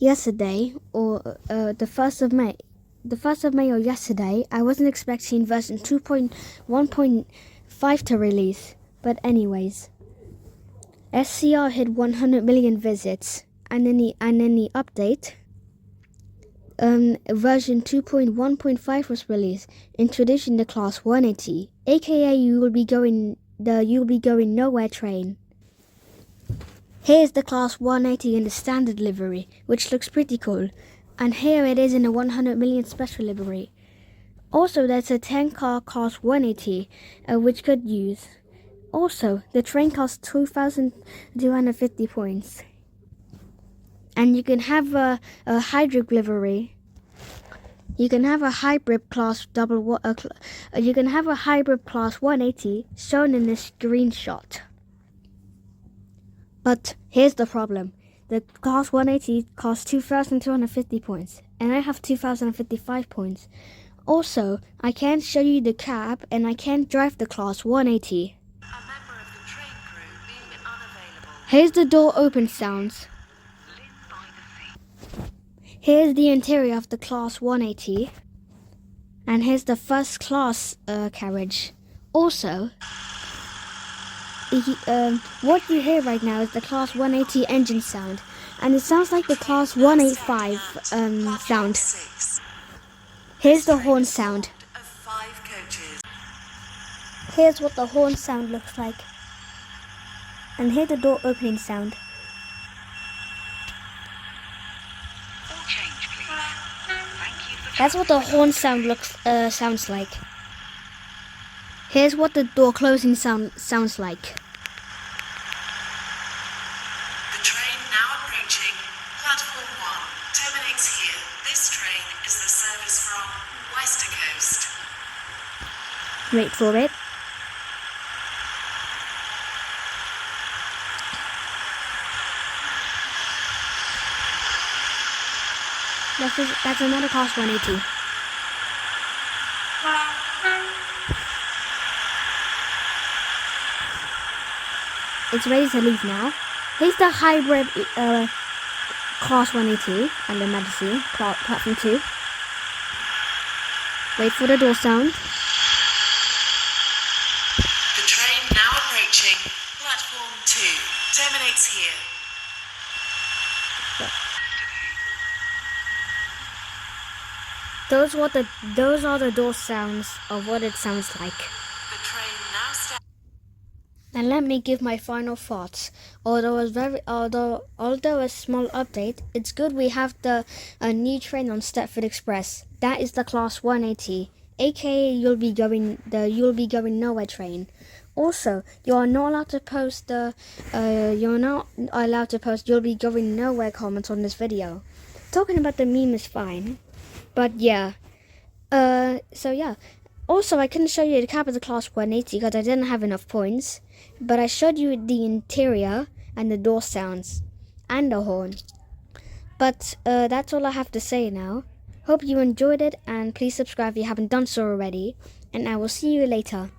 yesterday, or the 1st of May or yesterday, I wasn't expecting version 2.1.5 to release. But anyways, SCR hit 100 million visits, and in the update, version 2.1.5 was released, introducing the class 180, aka you'll be going nowhere train. Here's the class 180 in the standard livery, which looks pretty cool, and here it is in the 100 million special livery. Also, there's a 10-car class 180, which could use. Also, the train costs 2,250 points. And you can have a hybrid livery. You can have a hybrid class you can have a hybrid class 180 shown in this screenshot. But here's the problem. The class 180 costs 2,250 points, and I have 2,055 points. Also, I can't show you the cab, and I can't drive the class 180. A member of the train crew being unavailable. Here's the door open sounds. Here's the interior of the class 180. And here's the first class carriage. Also, what you hear right now is the class 180 engine sound. And it sounds like the class 185 sound. Here's the horn sound. Here's what the horn sound looks like. And here's the door opening sound. That's what the horn sound sounds like. Here's what the door closing sounds like. The train now approaching platform 1 terminates here. This train is the service from Wester Coast. Wait for it. That's another class 180. It's ready to leave now. Here's the hybrid class 180 and the Medicine platform 2. Wait for the door sound. The train now approaching platform 2 terminates here. Those are the door sounds of what it sounds like. The train now stands. And let me give my final thoughts. Although a small update, it's good we have a new train on Stepford Express. That is the class 180, aka you'll be going nowhere train. Also, you're not allowed to post you'll be going nowhere comments on this video. Talking about the meme is fine. But yeah, so yeah. Also, I couldn't show you the cab of the class 180 because I didn't have enough points. But I showed you the interior and the door sounds and the horn. But that's all I have to say now. Hope you enjoyed it, and please subscribe if you haven't done so already. And I will see you later.